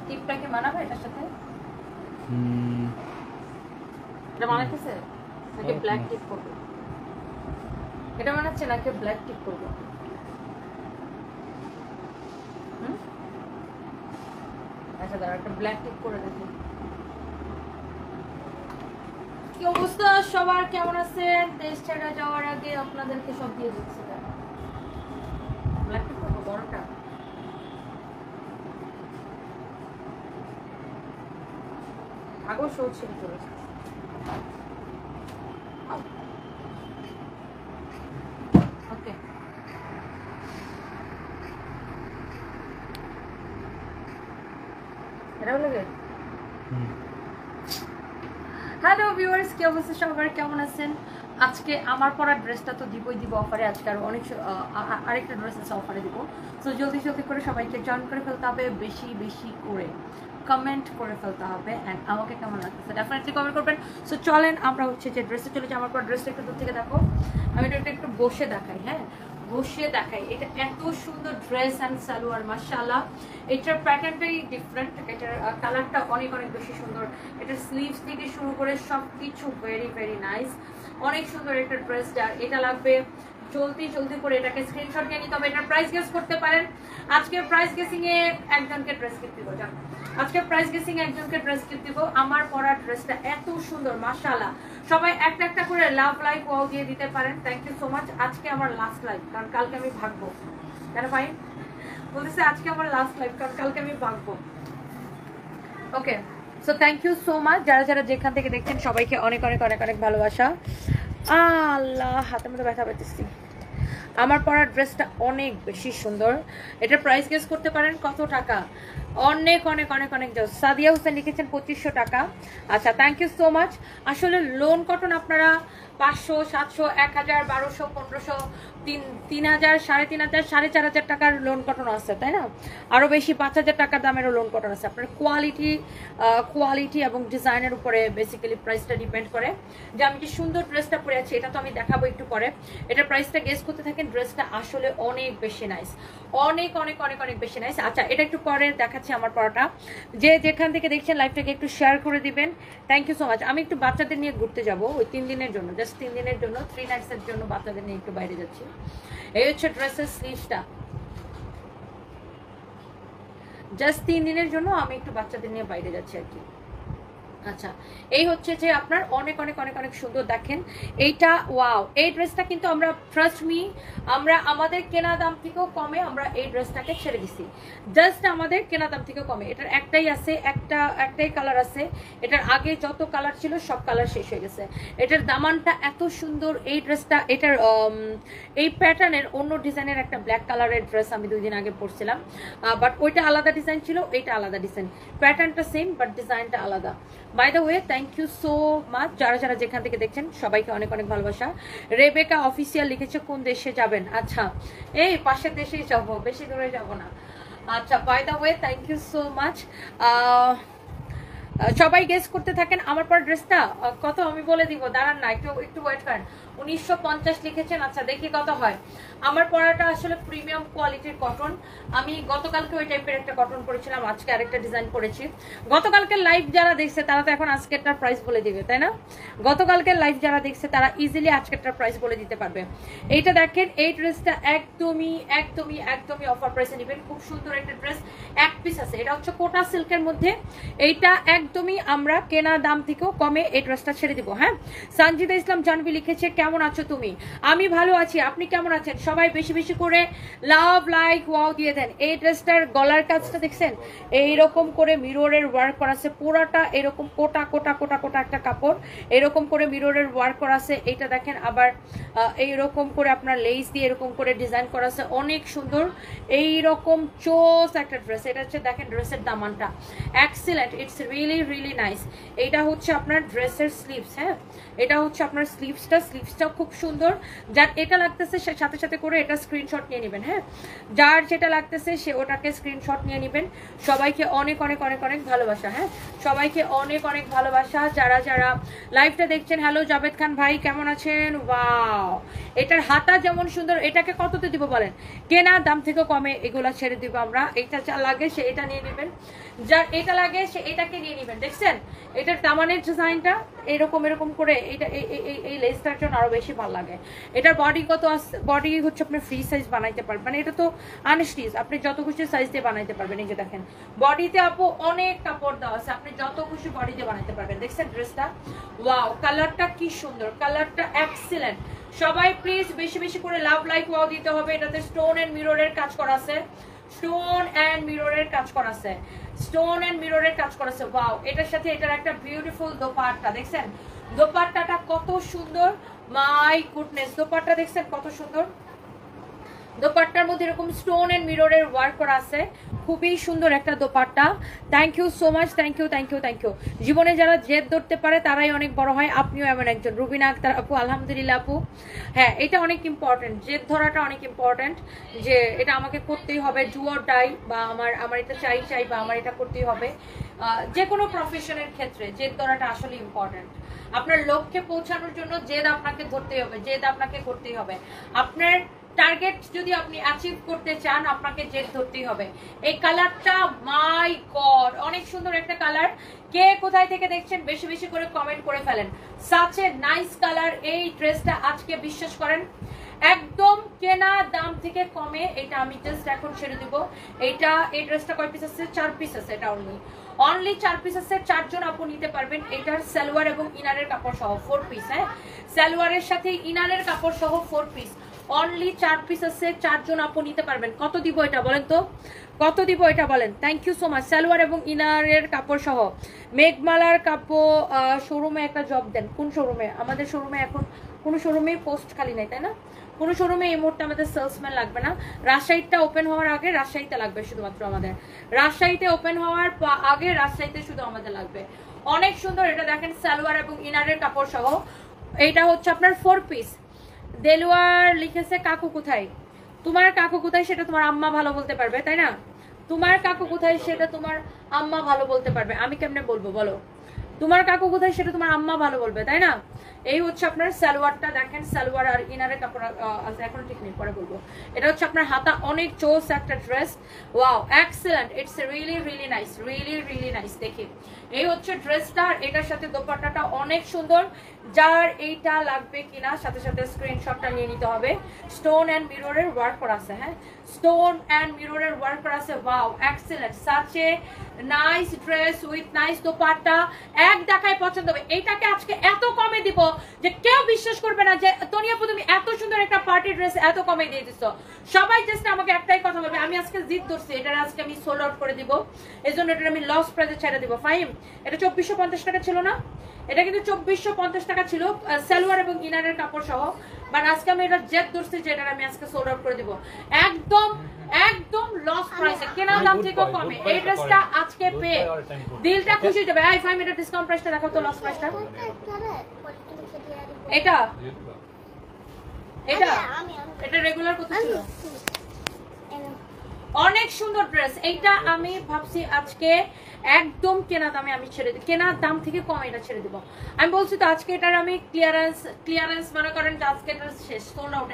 টিপটা কি মানাবে এটার সাথে? এটা মানাতেছে নাকি ব্ল্যাক টিপ করবো? এটা মানাচ্ছে নাকি ব্ল্যাক টিপ করবো? আচ্ছা দাঁড়া, একটা ব্ল্যাক টিপ করে দেখি। কি অবস্থা সবার, কেমন আছেন? দেশ ছেড়ে যাওয়ার আগে আপনাদেরকে সব দিয়ে দিচ্ছি। ব্ল্যাক টিপ করবো বড়টা। আগো শো ছিল চলেছে। ওকে, এটা হলো গে। হ্যালো ভিউয়ার্স, কি অবস্থা সবার, কেমন আছেন? আজকে আমার পরা ড্রেসটা তো দিব অফারে। আজকে আরো অনেক আরেকটা ড্রেস আছে অফারে দিব। সো জলদি জলদি করে সবাইকে জয়েন করে ফেলতে হবে, বেশি বেশি করে কমেন্ট করে ফেলতে হবে। অ্যান্ড আমাকে কেমন লাগতেছে ডেফিনেটলি কমেন্ট করবেন। সো চলেন আমরা হচ্ছে যে ড্রেসে চলে যাই। আমার পর ড্রেসটা একটু দূর থেকে দেখো, আমি এটা একটু বসে দেখাই। হ্যাঁ, বসে দেখাই। এটা এত সুন্দর ড্রেস অ্যান্ড সালোয়ার, মাশাআল্লাহ। এটার প্যাটার্নটাই ডিফারেন্ট, এটার কালারটা অনেক অনেক বেশি সুন্দর। এটার স্লিভস থেকে শুরু করে সব কিছু ভেরি ভেরি নাইস, অনেক সুন্দর একটা ড্রেস। এটা লাগবে জলদি জলদি করে এটাকে স্ক্রিনশট নিয়ে নিতে হবে। এটার প্রাইস গেস করতে পারেন। আজকে প্রাইস গেসিং এ একজনকে ড্রেস গিফট দিব। আজকে প্রাইস গেসিং এ একজনকে ড্রেস গিফট দিব। আমার পরা ড্রেসটা এত সুন্দর, মাশাআল্লাহ। সবাই একটা একটা করে লাভ লাইক ওয়াও দিয়ে দিতে পারেন। Thank you so much. আজকে আমার লাস্ট লাইভ, কারণ কালকে আমি ভাগবো। কেন ভাই বলতেছে আজকে আমার লাস্ট লাইভ, কারণ কালকে আমি ভাগবো। Okay, so thank you so much. যারা যারা যেখান থেকে দেখছেন সবাইকে অনেক অনেক অনেক অনেক ভালোবাসা। আল্লাহ, হাতের মধ্যে ব্যথা পেতেছি। আমার পরা ড্রেসটা অনেক বেশি সুন্দর। এটার প্রাইস গেস করতে পারেন কত টাকা? অনেক অনেক অনেক অনেক। সাদিয়া হোসেন লিখেছেন 2500 টাকা। আচ্ছা, থ্যাংক ইউ সো মাচ। আসলে লোন কটন আপনারা 500, 700, 1000, 1200, 1500, 3000, 3500, 4500 টাকার লোন কটন আছে, তাই না? আরও বেশি 5000 টাকার দামেরও লোন কটন আছে। আপনার কোয়ালিটি এবং ডিজাইনের উপরে বেসিক্যালি প্রাইসটা ডিপেন্ড করে। যে আমি যে সুন্দর ড্রেসটা পরে আছি, এটা তো আমি দেখাবো একটু পরে। এটার প্রাইসটা গেস করতে থাকেন। ড্রেসটা আসলে অনেক বেশি নাইস, অনেক অনেক অনেক অনেক বেশি নাইস। আচ্ছা, এটা একটু পরে দেখাচ্ছি আমার পরাটা। যে যেখান থেকে দেখছেন লাইভটাকে একটু শেয়ার করে দিবেন। Thank you so much. আমি একটু বাচ্চাদের নিয়ে ঘুরতে যাব ওই 3 দিনের জন্য, জাস্ট 3 দিনের জন্য, 3 নাইটসের জন্য বাচ্চাদের নিয়ে একটু বাইরে যাচ্ছি। এই হচ্ছে ড্রেসের স্লিভসটা, জাস্ট 3 দিনের জন্য আমি একটু বাচ্চাদের নিয়ে বাইরে যাচ্ছি আর কি। আচ্ছা, এই হচ্ছে যে আপনার অনেক অনেক অনেক অনেক সুন্দর। দেখেন এইটা, ওয়াও। এই ড্রেসটা কিন্তু আমরা, ট্রাস্ট মি, আমরা আমাদের কেনা দাম থেকেও কমে আমরা এই ড্রেসটাকে ছেড়ে দিছি। জাস্ট আমাদের কেনা দাম থেকেও কমে। এটার একটাই আছে, একটাই কালার আছে। এটার আগে যত কালার ছিল সব কালার শেষ হয়ে গেছে। এটার দামানটা এত সুন্দর। এই ড্রেসটা, এটার এই প্যাটার্নের অন্য ডিজাইনের একটা ব্ল্যাক কালারের ড্রেস আমি 2 দিন আগে পরছিলাম, বাট ওইটা আলাদা ডিজাইন ছিল, এইটা আলাদা ডিজাইন। প্যাটার্নটা সেম বাট ডিজাইনটা আলাদা। By the way, thank you so much. যারা যারা যেখান থেকে দেখছেন সবাইকে অনেক অনেক ভালোবাসা। রেবেকা অফিসিয়াল লিখেছে কোন দেশে যাবেন? আচ্ছা, এই পাশের দেশেই যাবো, বেশি দূরে যাব না। আচ্ছা, by the way, thank you so much. সবাই গেস করতে থাকেন। আমার পর ড্রেসটা কত আমি বলে দিব, দাঁড়ান না, একটু ওয়েট করেন। 1950 লিখেছেন। আচ্ছা, দেখি কত হয়। আমার পরাটা আসলে প্রিমিয়াম কোয়ালিটির কটন। আমি গতকালকে ওই টাইপের একটা কটন পরেছিলাম, আজকে আরেকটা ডিজাইন করেছি। গতকালকে লাইভ যারা দেখছে তারা তো এখন আজকেরটার প্রাইস বলে দিবে, তাই না? গতকালকে লাইভ যারা দেখছে তারা ইজিলি আজকেরটার প্রাইস বলে দিতে পারবে। এইটা দেখেন, এই ড্রেসটা একদমই একদমই একদমই অফার প্রাইসে নেবেন। খুব সুন্দর একটা ড্রেস, এক পিস আছে। এটা হচ্ছে কোটা সিল্কের মধ্যে। এইটা একদমই আমরা কেনা দাম থেকেও কমে এই ড্রেসটা ছেড়ে দিব। হ্যাঁ, সঞ্জিদা ইসলাম জানবি লিখেছে কেমন আছো তুমি? আমি ভালো আছি, আপনি কেমন আছেন? সবাই বেশি বেশি করে লাভ লাইক ওয়াও দিয়ে দেন। এই ড্রেসটার গলার কাজটা দেখছেন, এইরকম করে মিররের ওয়ার্ক করা আছে পুরাটা, এরকম কোটা কোটা কোটা কোটা একটা কাপড়, এরকম করে মিররের ওয়ার্ক করা আছে। এইটা দেখেন আবার এইরকম করে আপনার লেস দিয়ে এরকম করে ডিজাইন করা আছে, অনেক সুন্দর। এইরকম চোস একটা ড্রেস। এটা হচ্ছে দেখেন ড্রেসের দামানটা excellent, it's really really nice. এইটা হচ্ছে আপনার ড্রেসের স্লিভস। হ্যাঁ, এটা হচ্ছে আপনার স্লিভসটা স্লিভসটাও খুব সুন্দর। যার এটা লাগতেছে সে সাথে সাথে করে এটা স্ক্রিনশট নিয়ে নেবেন। হ্যাঁ, যার যেটা লাগতেছে সে ওটাকে স্ক্রিনশট নিয়ে নেবেন। সবাইকে অনেক অনেক অনেক অনেক ভালোবাসা। হ্যাঁ, সবাইকে অনেক অনেক ভালোবাসা। যারা যারা লাইভটা দেখছেন, হ্যালো জাভেদ খান ভাই, কেমন আছেন? ওয়াও, এটার হাতা যেমন সুন্দর। এটাকে কততে দিব বলেন? কেনা দাম থেকে কমে এগুলা ছেড়ে দিব আমরা। এটা যা লাগে সে এটা নিয়ে নেবেন, যার এটা লাগে সে এটাকে নিয়ে নেবেন। দেখছেন এটার দামানের ডিজাইনটা এরকম এরকম করে, এটা এই লেসটার জন্য আরো বেশি ভালো লাগে। এটার বডি কত আছে? বডি হচ্ছে আপনি ফ্রি সাইজ বানাইতে পারবেন, মানে এটা তো আনস্টিচ, আপনি যত খুশি সাইজ দিয়ে বানাইতে পারবেন। এই যে দেখেন বডিতে আপু অনেক কাপড় দেওয়া আছে, আপনি যত খুশি বডি দিয়ে বানাইতে পারবেন। দেখছেন ড্রেসটা? ওয়াও, কালারটা কি সুন্দর, কালারটা এক্সিলেন্ট। সবাই প্লিজ বেশি বেশি করে লাভ লাইক ওয়াও দিতে হবে। এটাতে স্টোন এন্ড মিররের কাজ করা আছে, স্টোন এন্ড মিররের কাজ করা আছে, স্টোন এন্ড মিররের কাজ করা আছে। ওয়াও, এটার সাথে এটার একটা বিউটিফুল দোপাট্টা। দেখছেন দোপাট্টাটা কত সুন্দর, মাই গুডনেস, দোপাট্টা দেখছেন কত সুন্দর। দোপাট্টার মধ্যে এরকম স্টোন এন্ড মিররের ওয়ার্ক করা আছে, খুবই সুন্দর একটা dupatta. Thank you so much, thank you thank you thank you. জীবনে যারা জেদ ধরতে পারে তারাই অনেক বড় হয়, আপনিও এমন একজন। রুবিনা আক্তার আপু, আলহামদুলিল্লাহ আপু। হ্যাঁ, এটা অনেক ইম্পর্টেন্ট, জেদ ধরাটা অনেক ইম্পর্টেন্ট, যে এটা আমাকে করতেই হবে, ডু অর ডাই, বা আমার এটা চাই চাই, বা আমার এটা করতেই হবে। যে কোনো প্রফেশনের ক্ষেত্রে জেদ ধরাটা আসলে ইম্পর্টেন্ট। আপনার লক্ষ্যে পৌঁছানোর জন্য জেদ আপনাকে ধরতেই হবে, জেদ আপনাকে করতেই হবে। আপনার টার্গেট যদি আপনি অ্যাচিভ করতে চান, আপনাকে জেদ ধরতেই হবে। এই কালারটা মাই গড, অনেক সুন্দর একটা কালার। কে কোথায় থেকে দেখছেন বেশি বেশি করে কমেন্ট করে ফেলেন। Such a nice colour. এই ড্রেসটা আজকে বিশ্বাস করেন একদম কেনা দাম থেকে কমে এটা আমি জাস্ট এখন ছেড়ে দিব। এইটা এই ড্রেসটা কয় পিস আছে? 4 পিস আছে। এটা অনলি 4 পিস আছে, 4 জন আপু নিতে পারবেন। এটার সালোয়ার এবং ইনারের কাপড় সহ 4 পিস। হ্যাঁ, সালোয়ারের সাথে ইনারের কাপড় সহ 4 পিস, অনলি 4 পিস আছে, 4 জন আপু নিতে পারবেন। কত দিব এটা বলেন তো, কত দিব এটা বলেন? Thank you so much. Salwar এবং ইনারের কাপড় সহ। মেঘমালার কাপড় শোরুমে একটা জব দেন। কোন শোরুমে? আমাদের শোরুমে এখন কোনো শোরুমেই পোস্ট খালি নাই, তাই না? কোনো শোরুমে এই মুহূর্তে আমাদের সেলসম্যান লাগবে না। রাজশাহীটা ওপেন হওয়ার আগে রাজশাহীতে লাগবে শুধুমাত্র আমাদের। রাজশাহীতে ওপেন হওয়ার আগে রাজশাহীতে শুধু আমাদের লাগবে। অনেক সুন্দর। এটা দেখেন সালোয়ার এবং ইনারের কাপড় সহ। এইটা হচ্ছে আপনার 4 পিস। দেলোয়ার লিখেছে কাকু কোথায়? তোমার কাকু কোথায় সেটা তোমার আম্মা ভালো বলতে পারবে, তাই না? তোমার কাকু কোথায় সেটা তোমার আম্মা ভালো বলতে পারবে, আমি কেমনে বলবো বলো? তোমার কাকু কোথায় সেটা তোমার আম্মা ভালো বলবে, তাই না? এই হচ্ছে আপনার সালোয়ারটা দেখেন, সালোয়ার আর ইনারের কাপড় আছে, এখন ঠিক নেই, পরে বলবো। এটা হচ্ছে আপনার হাতা, অনেক চোস একটা dress. Wow, excellent, it's really really nice, really really nice. দেখি এই হচ্ছে ড্রেসটা, এটার সাথে দোপাট্টাটা অনেক সুন্দর। যার এইটা লাগবে কিনা সাথে সাথে স্ক্রিনশটটা নিয়ে নিতে হবে। স্টোন এন্ড মিররের ওয়ার্ক করা আছে। হ্যাঁ, স্টোন এন্ড মিররের ওয়ার্ক করা আছে। Wow, excellent, such a nice dress with nice dupatta. এক দেখায় পছন্দ হবে। এইটাকে আজকে এত কমে দিব যে কেউ বিশ্বাস করবে না যে তনিয়া আপু তুমি এত সুন্দর একটা পার্টি ড্রেস এত কমে দিয়ে দিছো। সবাই জাস্ট আমাকে একটাই কথা বলবে, আমি আজকে জিদ ধরছি, এটা আজকে আমি সোল্ড আউট করে দিব, এই জন্য এটা আমি লস প্রাইসে ছেড়ে দিব। ফাইম, এটা 2450 টাকা ছিল না? এটা কিন্তু 2450 টাকা ছিল সালোয়ার এবং ইনারের কাপড় সহ। বাট আজকে আমি এটা জেদ ধরছি যে এটা আমি আজকে সোল্ড আউট করে দিব একদম একদম লস প্রাইসে, কেনা দাম থেকে কমে। এই ড্রেসটা আজকে পেয়ে দিলটা খুশি হয়ে যাবে। এই ফাইম, এটা ডিসকাউন্ট প্রাইসটা দেখো তো, লস প্রাইসটা। এটা এটা এটা রেগুলার কত ছিল? অনেক সুন্দর ড্রেস। এইটা আমি ভাবছি আজকে একদম কেনা দামে আমি ছেড়ে দিই, কেনা দাম থেকে কম এটা ছেড়ে দিব। আমি বলছি তো আজকে এটার আমি ক্লিয়ারেন্স মনে করেন যে আজকে এটা শেষ, সোল্ড আউট।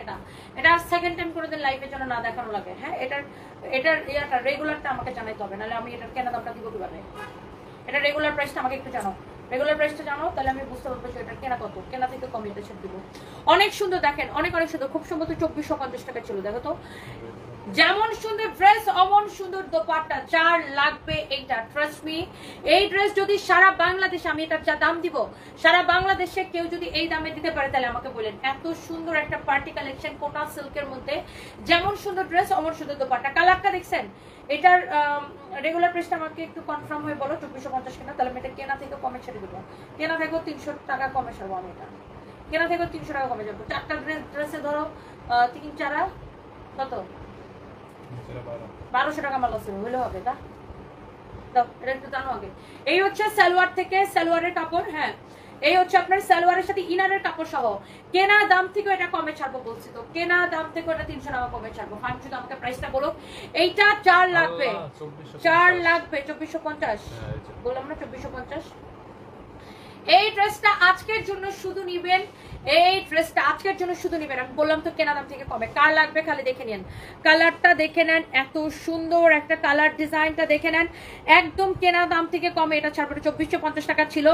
এটা সেকেন্ড টাইম করে দিন লাইফের জন্য না দেখানো লাগে। হ্যাঁ, এটার ইয়াটা রেগুলারটা আমাকে জানাইতে হবে, নাহলে আমি এটার কেনা দামটা দিব কিভাবে? এটা রেগুলার প্রাইসটা আমাকে একটু জানাও, রেগুলার প্রাইসটা জানো, তাহলে আমি বুঝতে পারবো যে এটা কেনা কত, কেনা থেকে কমে এটা ছেড়ে দিব। অনেক সুন্দর দেখেন, অনেক অনেক সুন্দর, খুব সম্ভবত 2450 টাকা ছিল। দেখো তো, যেমন সুন্দর ড্রেস অমন সুন্দর দোপাট্টা। যার লাগবে এইটা, ট্রাস্ট মি, এই ড্রেস যদি সারা বাংলাদেশে আমি এটার যা দাম দিব, সারা বাংলাদেশে কেউ যদি এই দামে দিতে পারে তাহলে আমাকে বলেন। এত সুন্দর একটা পার্টি কালেকশন, কোটা সিল্কের মধ্যে, যেমন সুন্দর ড্রেস অমন সুন্দর দোপাট্টা। কালারটা দেখছেন? এটার রেগুলার প্রাইসটা আমাকে একটু কনফার্ম হয়ে বলো, 2450 কিনা, তাহলে আমি এটা কেনা থেকে কমে ছেড়ে দেবো। কেনা থেকেও 300 টাকা কমে ছাড়বো আমি এটা, কেনা থেকেও 300 টাকা কমে যাবো। 4টা ড্রেসে ধরো 3 4 কত, 1200 টাকা মাল আছে, হলে হবে এটা একটু জানো আগে। এই হচ্ছে সালোয়ার থেকে, সালোয়ারের কাপড়। হ্যাঁ, এই হচ্ছে আপনার সালোয়ারের সাথে ইনারের কাপড় সহ। কেনা দাম থেকে এটা কমে ছাড়বো বলছি তো, কেনা দাম থেকে এটা 300 টাকা কমে ছাড়বো। ফান শুধু আমাকে প্রাইসটা বলো। এইটা 4 লাগবে, 4 লাগবে 2450 বললাম না 2450। এই ড্রেসটা আজকের জন্য শুধু নিবেন, এই ড্রেসটা আজকের জন্য শুধু নিবেন। আমি বললাম তো কেনা দাম থেকে কমে। কার লাগবে খালি দেখে নেন, কালারটা দেখে নেন, এত সুন্দর একটা কালার, ডিজাইনটা দেখে নেন, একদম কেনা দাম থেকে কমে। এটা ছাড়বো 2450 টাকা ছিল,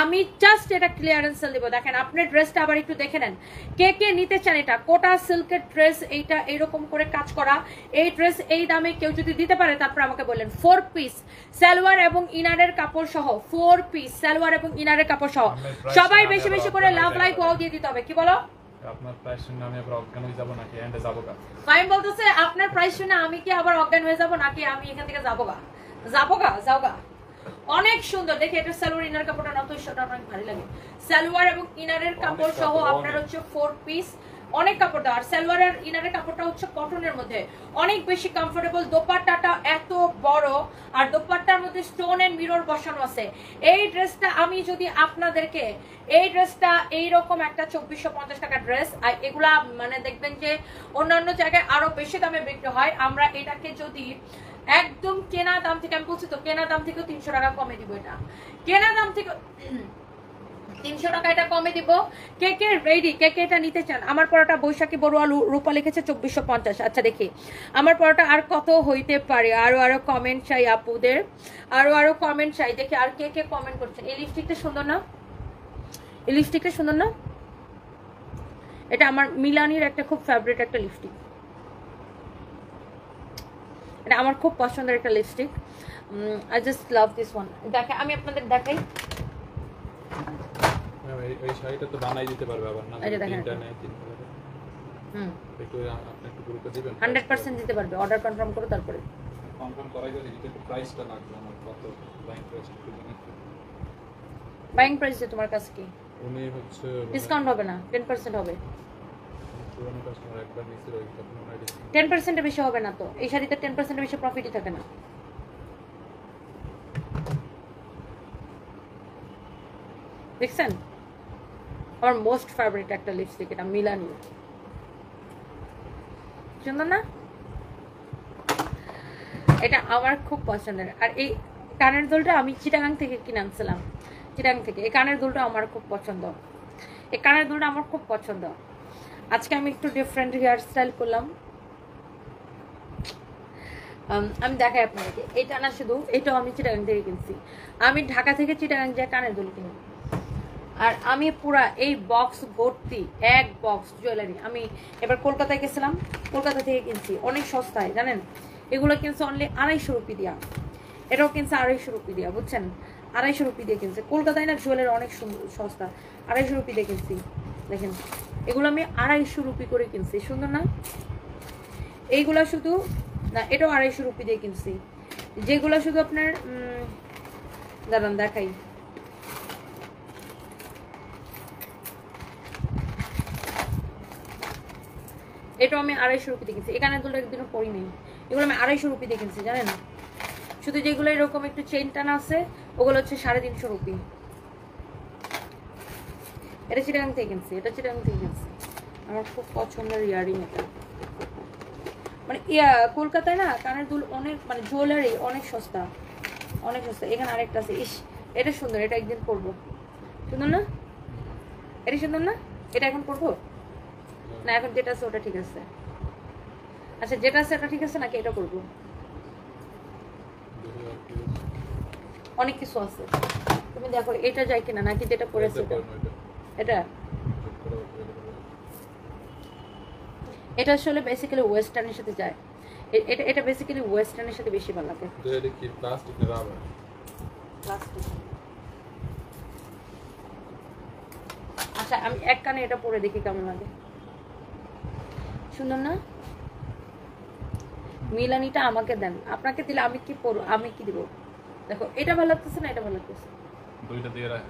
আমি জাস্ট এটা ক্লিয়ারেন্স সেল দিব। দেখেন আপনার ড্রেসটা আবার একটু দেখে নেন, কে কে নিতে চান। এটা কোটা সিল্কের ড্রেস, এইটা এইরকম করে কাজ করা এই ড্রেস এই দামে কেউ যদি দিতে পারে তারপর আমাকে বললেন। 4 পিস সালোয়ার এবং ইনারের কাপড় সহ, 4 পিস সালোয়ার এবং ইনারের কাপড় সহ। সবাই বেশি বেশি করে লাভ লাইক ওয়াও দিয়ে দিতে হবে। কি বলো? আপনার প্রাইস শুনে আমি আবার অজ্ঞান হয়ে যাব নাকি এন্ডে যাব গা? ফাইন বলতেছে আপনার প্রাইস শুনে আমি কি আবার অজ্ঞান হয়ে যাব নাকি আমি এখান থেকে যাবো গা? যাবো গা, যাও গা। অনেক সুন্দর দেখে, এটা সালোয়ার ইনার কাপড়টা না তো সেটা অনেক ভালো লাগে। সালোয়ার এবং ইনারের কাপড় সহ আপনার হচ্ছে 4 পিস, অনেক কাপড় দেওয়া। আর সালোয়ার আর ইনারের কাপড়টা হচ্ছে কটনের মধ্যে, অনেক বেশি কমফোর্টেবল। দোপাট্টাটা এত বড়, আর দোপাট্টার মধ্যে স্টোন এন্ড মিরর বসানো আছে। এই ড্রেসটা আমি যদি আপনাদেরকে, এই ড্রেসটা এইরকম একটা 2450 টাকা ড্রেস, আর এগুলা মানে দেখবেন যে অন্যান্য জায়গায় আরো বেশি দামে বিক্রি হয়। আমরা এটাকে যদি একদম কেনা দাম থেকে, আমি বলছি তো কেনা দাম থেকে 300 টাকা কমে দিব। এটা কেনা দাম থেকে 300 টাকা এটা কমে দিব। কে কে রেডি, কে কে এটা নিতে চান? আমার পরোটা বৈশাখী বড়ুয়া রূপা লিখেছে 2450। আচ্ছা দেখি আমার পরোটা আর কত হইতে পারে। আরো কমেন্ট চাই আপুদের, আরো কমেন্ট চাই। দেখি আর কে কে কমেন্ট করছেন। এই লিপস্টিকটা সুন্দর না? এই লিপস্টিকটা সুন্দর না? এটা আমার মিলানির একটা খুব ফেভারিট একটা লিপস্টিক, এটা আমার খুব পছন্দের একটা lipstick. I just love this one. দেখে আমি আপনাদের দেখাই, এই শাড়িটা তো বানাই দিতে পারবে আবার না? এই যে দেখেন, তিনটা নেই, তিনটা একটু আপনি একটু গ্রুপে দিবেন। 100% দিতে পারবে। অর্ডার কনফার্ম করো তারপরে কনফার্ম করাই গেলে দিতে একটু প্রাইসটা লাগবে আমার, কত বাইং প্রাইস একটু জানেন? বাইং প্রাইস যে তোমার কাছে কি উনি হচ্ছে ডিসকাউন্ট হবে না, 10% হবে। পুরনো কাস্টমার একবার নিচে রয়ে গেছে, আপনি ওনার 10% বেশি হবে না তো, এই শাড়িতে 10% বেশি প্রফিটই থাকে না। দেখছেন আমার মোস্ট ফেভারিট একটা লিপস্টিক, এটা মিলানি, সুন্দর না? এটা আমার খুব পছন্দের। আর এই কানের দুলটা আমি চিটাগাং থেকে কিনে আনছিলাম, চিটাগাং থেকে। এই কানের দুলটা আমার খুব পছন্দ, এই কানের দুলটা আমার খুব পছন্দ। আজকে আমি একটু ডিফারেন্ট হেয়ার স্টাইল করলাম। আমি দেখাই আপনাদেরকে। এটা না শুধু, এটাও আমি চিটাগাং থেকে কিনছি। আমি ঢাকা থেকে চিটাগাং যায় কানের দুল কিনি। আর আমি পুরা এই বক্স ভর্তি, এক বক্স জুয়েলারি। আমি এবার কলকাতায় গেছিলাম, কলকাতা থেকে কিনছি, অনেক সস্তায় জানেন। এগুলো কিনছে অনলি 250 রুপি দিয়া, এটাও কিনছে 250 রুপি দিয়া, বুঝছেন? 250 রুপি দিয়ে কিনছে। কলকাতায় না জুয়েলারি অনেক সস্তা, 250 রুপি দিয়ে কিনছি। দেখেন এগুলো আমি 250 রুপি করে কিনছি, সুন্দর না? এইগুলা শুধু না, এটাও 250 রুপি দিয়ে কিনছি। যেগুলো শুধু আপনার দাঁড়ান দেখাই, এটাও আমি 250 রুপি দিয়ে কিনছি। এখানে দুটো একদিনও পরি নেই, এগুলো আমি 250 রুপি দিয়ে কিনছি জানেন। শুধু যেগুলো এরকম একটু চেইন টানা আছে ওগুলো হচ্ছে 350 রুপি। এটা চিটাগাং থেকে কিনছি, এটা চিটাগাং থেকে কিনছি। আমার খুব পছন্দের ইয়ারিং এটা। মানে কলকাতায় না কানের দুল অনেক, মানে জুয়েলারি অনেক সস্তা, অনেক সস্তা। এখানে আরেকটা আছে, ইস এটা সুন্দর, এটা একদিন পরবো। সুন্দর না? এটা সুন্দর না? এটা এখন পরবো না? এখন যেটা আছে ওটা ঠিক আছে। আচ্ছা যেটা আছে ওটা ঠিক আছে নাকি এটা করবো? অনেক কিছু আছে, তুমি দেখো এটা যায় কিনা, নাকি যেটা পরেছে এটা। এটা আসলে বেসিক্যালি ওয়েস্টার্নের সাথে যায়, এটা এটা বেসিক্যালি ওয়েস্টার্নের সাথে বেশি ভালো লাগে। তো এটা কি প্লাস্টিক না রাবার? প্লাস্টিক। আচ্ছা আমি এক কানে এটা পরে দেখি কেমন লাগে, সুন্দর না? মিলানিটা আমাকে দেন, আপনাকে দিলে আমি কি পরব, আমি কি দিব? দেখো এটা ভালো লাগতেছে না এটা ভালো লাগতেছে? দুইটা দিয়ে রাখ।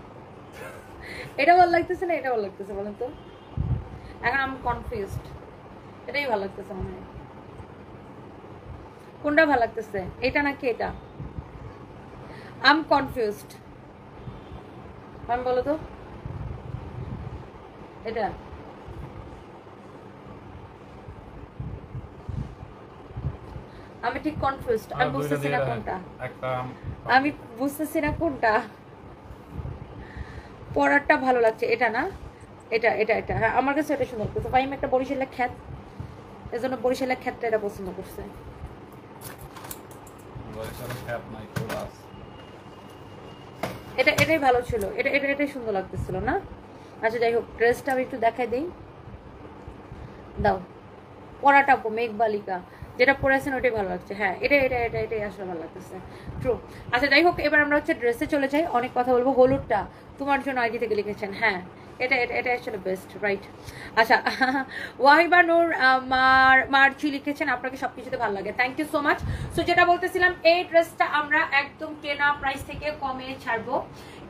এটা ভালো লাগতেছে না এটা ভালো লাগতেছে বলেন তো? এখন আমি কনফিউজড, এটাই ভালো লাগতেছে মনে হয়। কোনটা ভালো লাগতেছে, এটা নাকি এটা? I am confused. আমি বলো তো এটা আমি ঠিক কনফিউজড, আমি বুঝতেছি না কোনটা, আমি বুঝতেছি না কোনটা পরারটা ভালো লাগছে। এটা না, এটা এটা এটা হ্যাঁ আমার কাছে এটা সুন্দর লাগছে। ভাই আমি একটা বরিশালের খ্যাত, এজন্য বরিশালের খ্যাতটা এটা পছন্দ করছে। এটা এটাই ভালো ছিল, এটা এটা এটাই সুন্দর লাগতেছিল না। আচ্ছা যাই হোক, ড্রেসটা আমি একটু দেখাই দিই, দাও। পরাটা মেঘবালিকা যেটা পরেছেন ওটাই ভালো লাগছে। হ্যাঁ এটা এটা এটা এটাই আসলে ভালো লাগতেছে, ট্রু। আচ্ছা যাই হোক, এবার আমরা হচ্ছে ড্রেসে চলে যাই, অনেক কথা বলবো। হলুদটা তোমার জন্য আইডি থেকে লিখেছেন, হ্যাঁ এটা এটা এটা আসলে বেস্ট, রাইট। আচ্ছা ওয়াহিবা নূর মার্চি লিখেছেন আপনাকে সবকিছুতে ভালো লাগে, thank you so much. So যেটা বলতেছিলাম, এই ড্রেসটা আমরা একদম কেনা প্রাইস থেকে কমে ছাড়বো,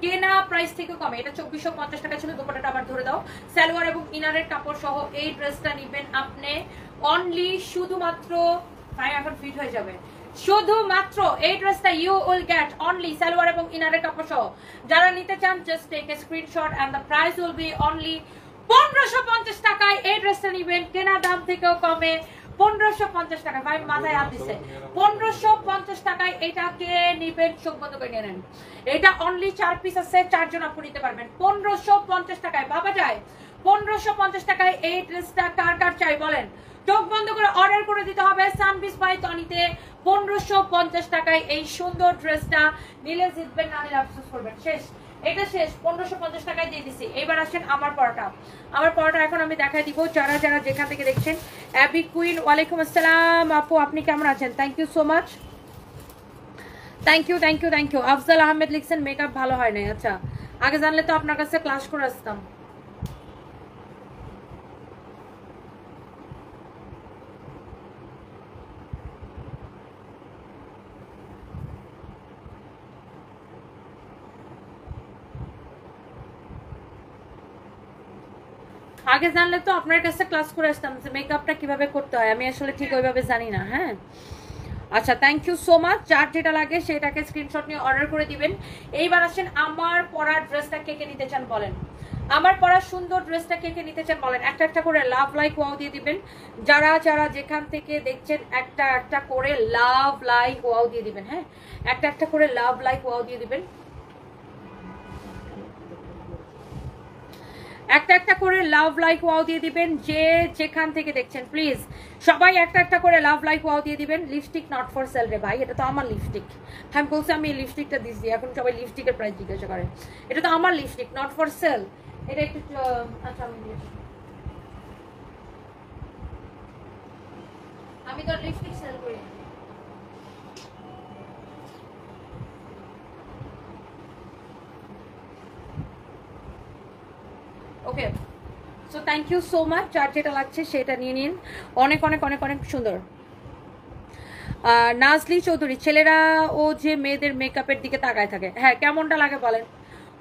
কেনা প্রাইস থেকে কমে। এটা 2450 টাকা ছিল, দোপাট্টাটা আবার ধরে দাও, সালোয়ার এবং ইনারের কাপড় সহ এই ড্রেসটা নেবেন আপনি অনলি শুধুমাত্র এখন ফিট হয়ে যাবে। শুধুমাত্র এই ড্রেসটা you will get only salwar এবং ইনারের কাপড় সহ। যারা নিতে চান just take a screenshot and the price will be only 1550 টাকায়। এই ড্রেসটা নেবেন কেনা দাম থেকেও কমে 1550 টাকা। ভাই মাথায় হাত দিছে, 1550 টাকায় এটাকে নিবেন, চোখ বন্ধ করে নিয়ে নেন। এটা অনলি 4 পিস আছে, 4 জন আপনি নিতে পারবেন 1550 টাকায়। বাবা যায় 1550 টাকায় এই ড্রেসটা কার কার চাই বলেন, চোখ বন্ধ করে অর্ডার করে দিতে হবে সানবিস বাই তনিতে। 1550 টাকায় এই সুন্দর ড্রেসটা নিলে জিতবেন, না নিলে আফসোস করবেন। শেষ, এটা শেষ, 1550 টাকায় দিয়ে দিছি। এবার আসেন আমার পরাটা, আমার পরাটা এখন আমি দেখাই দিব। যারা যারা যেখান থেকে দেখছেন, অ্যাবি কুইন ওয়ালাইকুম আসসালাম আপু, আপনি কেমন আছেন? Thank you so much, thank you thank you thank you. Afzal Ahmed লিখছেন মেকআপ ভালো হয় নাই। আচ্ছা আগে জানলে তো আপনার কাছে ক্লাস করে আসতাম। আগে জানলে তো আপনার কাছে ক্লাস করে আসতাম যে মেকআপটা কিভাবে করতে হয়, আমি আসলে ঠিক ওইভাবে জানি না। হ্যাঁ আচ্ছা থ্যাংক ইউ সো মাচ। যার যেটা লাগে সেটাকে স্ক্রিনশট নিয়ে অর্ডার করে দিবেন। এইবার আসেন আমার পরার ড্রেসটা কে কে নিতে চান বলেন, আমার পরার সুন্দর ড্রেসটা কে কে নিতে চান বলেন। একটা একটা করে লাভ লাইক ওয়াও দিয়ে দিবেন। যারা যারা যেখান থেকে দেখছেন একটা একটা করে লাভ লাইক ওয়াও দিয়ে দিবেন। হ্যাঁ একটা একটা করে লাভ লাইক ওয়াও দিয়ে দিবেন, একটা একটা করে লাভ লাইক ওয়াও দিয়ে দিবেন যে যেখান থেকে দেখছেন। প্লিজ সবাই একটা একটা করে লাভ লাইক ওয়াও দিয়ে দিবেন। লিপস্টিক নট ফর সেল রে ভাই, এটা তো আমার লিপস্টিক। আমি বলছি আমি এই লিপস্টিকটা দিচ্ছি, এখন সবাই লিপস্টিকের প্রাইস জিজ্ঞাসা করে। এটা তো আমার লিপস্টিক, নট ফর সেল। এটা একটু আচ্ছা আমি তো লিপস্টিক সেল করি। Okay so thank you so much. যার যেটা লাগছে সেটা নিয়ে নিন, অনেক অনেক অনেক অনেক সুন্দর। নাজলি চৌধুরী, ছেলেরা ও যে মেয়েদের মেকআপের দিকে তাকায় থাকে, হ্যাঁ কেমনটা লাগে বলেন।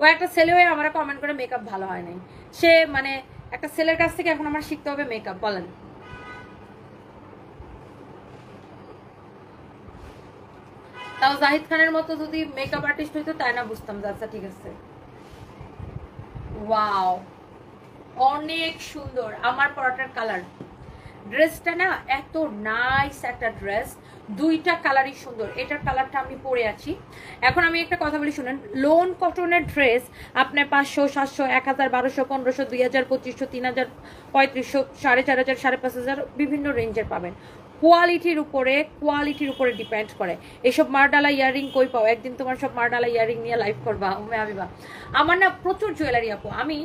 ও একটা ছেলে হয়ে আমার কমেন্ট করে মেকআপ ভালো হয় নাই, সে মানে একটা ছেলের কাছ থেকে এখন আমার শিখতে হবে মেকআপ বলেন। তাও জাহিদ খানের মতো যদি মেকআপ আর্টিস্ট হইতো তাই না বুঝতাম। আচ্ছা ঠিক আছে, ওয়াও অনেক সুন্দর আমার পরাটার কালার। ড্রেসটা না এত নাইস একটা ড্রেস, দুইটা কালারই সুন্দর। এটার কালারটা আমি পরে আছি। এখন আমি একটা কথা বলি শুনেন, লোন কটনের ড্রেস আপনার 500, 700, 1000, 1200, 1500, 2000, 2500, 3000, 3500, 4500, 5500 বিভিন্ন রেঞ্জের পাবেন। কোয়ালিটির উপরে ডিপেন্ড করে। এইসব মারডালা ইয়ারিং কই পাও? একদিন তোমার সব মারডালা ইয়ারিং নিয়ে লাইভ করবা উমে হাবিবা। আমার না প্রচুর জুয়েলারি আপু, আমি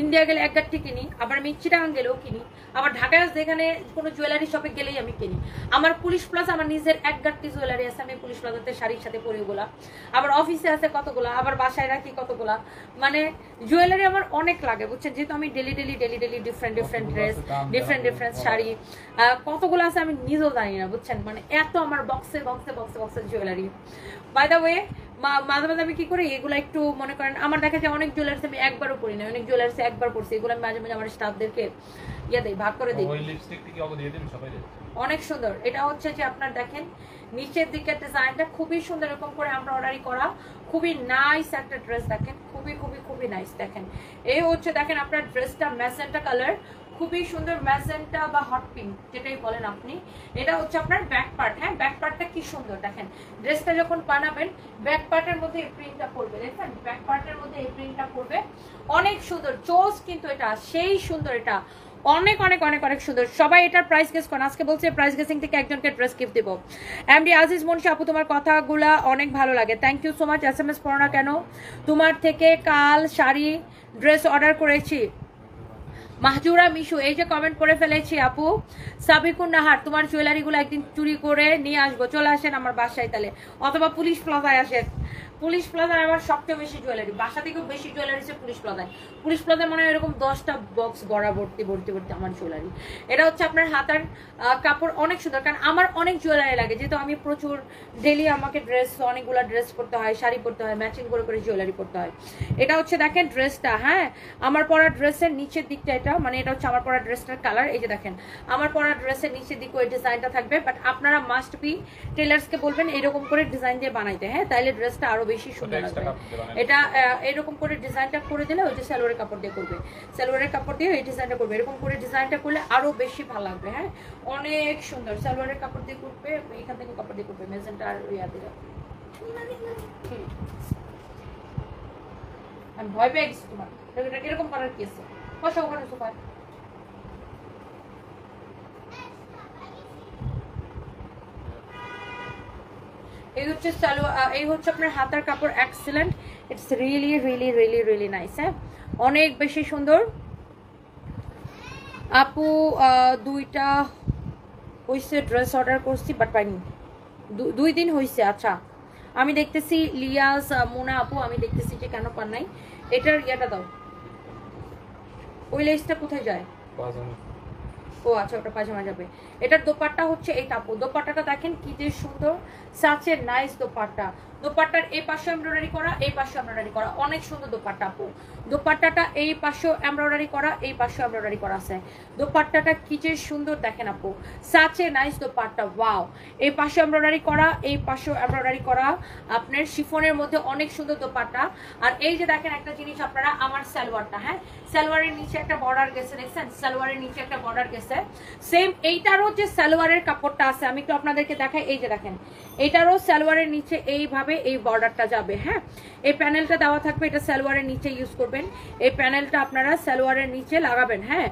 ইন্ডিয়া গেলে এক গাঠটি কিনি, আবার আমি চিটাগাং গেলেও কিনি, আবার ঢাকায় যেখানে কোনো জুয়েলারি শপে গেলেই আমি কিনি। আমার পুলিশ প্লাস আমার নিজের এক গাঠটি জুয়েলারি আছে, আমি পুলিশ প্লাজাতে শাড়ির সাথে পরি ওগুলা, আবার অফিসে আছে কতগুলা, আবার বাসায় রাখি কতগুলা। মানে জুয়েলারি আমার অনেক লাগে বুঝছেন, যেহেতু আমি daily different dress, different sari কতগুলো আছে আমি নিজেও জানি না বুঝছেন। মানে এত আমার বক্সে জুয়েলারি। বাই দ্য ওয়ে মাঝে মাঝে আমি কি করি এগুলো একটু মনে করেন আমার দেখা যায় অনেক জুয়েলার্স আমি একবারও পরি না, অনেক জুয়েলার্স একবার পরছি, এগুলো আমি মাঝে মাঝে আমার স্টাফদেরকে ইয়ে দেই, ভাগ করে দিই। ওই লিপস্টিকটি কি আগে দিয়ে দিন সবাই? অনেক সুন্দর। এটা হচ্ছে যে আপনার দেখেন নিচের দিকের ডিজাইনটা খুবই সুন্দর, এরকম করে এমব্রয়ডারি করা, খুবই নাইস একটা ড্রেস। দেখেন খুবই খুবই খুবই নাইস। দেখেন এই হচ্ছে দেখেন আপনার ড্রেসটা ম্যাজেন্টা কালার, খুবই সুন্দর ম্যাজেন্টা বা হট পিঙ্ক যেটাই বলেন আপনি। এটা হচ্ছে আপনার ব্যাক পার্ট, হ্যাঁ ব্যাক পার্টটা কি সুন্দর। দেখেন ড্রেসটা যখন বানাবেন ব্যাক পার্টের মধ্যে এই প্রিন্টটা পড়বে, দেখেন ব্যাক পার্টের মধ্যে এই প্রিন্টটা পড়বে, অনেক সুন্দর চোজ কিন্তু এটা সেই সুন্দর, এটা অনেক অনেক অনেক অনেক সুন্দর। সবাই এটার প্রাইস গেস করেন, আজকে বলছে প্রাইস গেসিং থেকে একজনকে ড্রেস গিফট দেবো। এমডি আজিজ মুন্সি আপু তোমার কথাগুলা অনেক ভালো লাগে, thank you so much. SMS পড়ো না কেন, তোমার থেকে কাল শাড়ি ড্রেস অর্ডার করেছি। মাহজুরা মিশু এই যে কমেন্ট করে ফেলেছি আপু। সাবিকুন নাহার তোমার জুয়েলারিগুলো একদিন চুরি করে নিয়ে আসবো, চলে আসেন আমার বাসায় তাহলে, অথবা পুলিশ প্লাজায় আসেন। পুলিশ প্লাজায় আমার সবচেয়ে বেশি জুয়েলারি, বাসা থেকেও বেশি জুয়েলারি হচ্ছে পুলিশ প্লাজায়। পুলিশ প্লাজায় মনে হয় এরকম 10টা বক্স ভরা ভর্তি ভর্তি ভর্তি আমার জুয়েলারি। এটা হচ্ছে আপনার হাতার কাপড় অনেক সুন্দর, কারণ আমার অনেক জুয়েলারি লাগে, যেহেতু আমি প্রচুর ডেলি আমাকে ড্রেস অনেকগুলো ড্রেস পরতে হয়, শাড়ি পরতে হয়, ম্যাচিং করে করে জুয়েলারি পরতে হয়। এটা হচ্ছে দেখেন ড্রেসটা, হ্যাঁ আমার পরা ড্রেসের নিচের দিকটা এটা, মানে এটা হচ্ছে আমার পরা ড্রেসটার কালার। এই যে দেখেন আমার পরা ড্রেসের নিচের দিকে ওই ডিজাইনটা থাকবে, বাট আপনারা মাস্ট বি টেলার্সকে বলবেন এরকম করে ডিজাইন দিয়ে বানাইতে, হ্যাঁ তাইলে ড্রেসটা আরো বেশি সুন্দর লাগবে। এটা এরকম করে ডিজাইনটা করে দিলে ওই যে সালোয়ারের কাপড় দিয়ে করবে, সালোয়ারের কাপড় দিয়ে এই ডিজাইনটা করবে, এরকম করে ডিজাইনটা করলে আরো বেশি ভালো লাগবে। হ্যাঁ অনেক সুন্দর, সালোয়ারের কাপড় দিয়ে করবে, এখান থেকে কাপড় দিয়ে করবে, মেজেন্টা আর ইয়া দিয়ে। আমি ভয় পেয়ে গেছি তোমার, এরকম করার কি আছে, বসো ওখানে সোফায়। এই হচ্ছে এই হচ্ছে আপনার হাতার কাপড়, excellent, it's really really really really nice. হ্যাঁ অনেক বেশি সুন্দর আপু। 2টা হয়েছে ড্রেস অর্ডার করছি বাট পাইনি, 2 দিন হয়েছে। আচ্ছা আমি দেখতেছি লিয়াস মোনা আপু, আমি দেখতেছি যে কেন পান নাই। এটার ইয়াটা দাও, ওই লেসটা কোথায় যায়? ও আচ্ছা ওটা পাজামা যাবে। এটার দোপাট্টা হচ্ছে এই আপু, দোপাট্টাটা দেখেন কি যে সুন্দর, সাচের নাইস দোপাট্টা। দোপাট্টার এই পাশে এমব্রয়ডারি করা, এই পাশে এমব্রয়ডারি করা, অনেক সুন্দর দোপাট্টা আপু। দোপাট্টাটা এই পাশে এমব্রয়ডারি করা, এই পাশে এমব্রয়ডারি করা আছে। দোপাট্টাটা কি যে সুন্দর দেখেন আপু, সাচের নাইস দোপাট্টা, ওয়াও। এই পাশে এমব্রয়ডারি করা, এই পাশে এমব্রয়ডারি করা, আপনার শিফনের মধ্যে অনেক সুন্দর দোপাট্টা। আর এই যে দেখেন একটা জিনিস আপনারা, আমার সালোয়ারটা, হ্যাঁ সালোয়ারের নিচে একটা বর্ডার গেছে, দেখছেন সালোয়ারের নিচে একটা বর্ডার গেছে। সেম এইটারও যে সালোয়ারের কাপড়টা আছে আমি একটু আপনাদেরকে দেখাই, এই যে দেখেন এইটারও সালোয়ারের নিচে এইভাবে এই বর্ডারটা যাবে। হ্যাঁ এই প্যানেলটা দেওয়া থাকবে, এটা সালোয়ারের নিচে ইউজ করবেন, এই প্যানেলটা আপনারা সালোয়ারের নিচে লাগাবেন। হ্যাঁ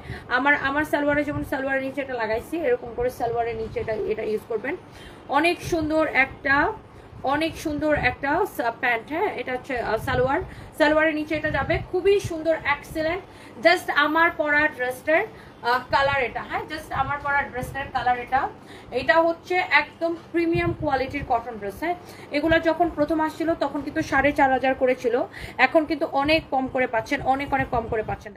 আমার সালোয়ারে যেমন সালোয়ারের নিচে এটা লাগাইছি, এরকম করে সালোয়ারের নিচে এটা ইউজ করবেন। অনেক সুন্দর একটা, অনেক সুন্দর একটা প্যান্ট। হ্যাঁ এটা হচ্ছে সালোয়ার, সালোয়ারের নিচে এটা যাবে, খুবই সুন্দর এক্সেলেন্ট। জাস্ট আমার পরা ড্রেসটার কালার এটা, হ্যাঁ জাস্ট আমার পরা ড্রেসটার কালার এটা। এটা হচ্ছে একদম প্রিমিয়াম কোয়ালিটির কটন ড্রেস। হ্যাঁ এগুলো যখন প্রথম আসছিল তখন কিন্তু 4500 করে ছিল, এখন কিন্তু অনেক কম করে পাচ্ছেন, অনেক অনেক কম করে পাচ্ছেন।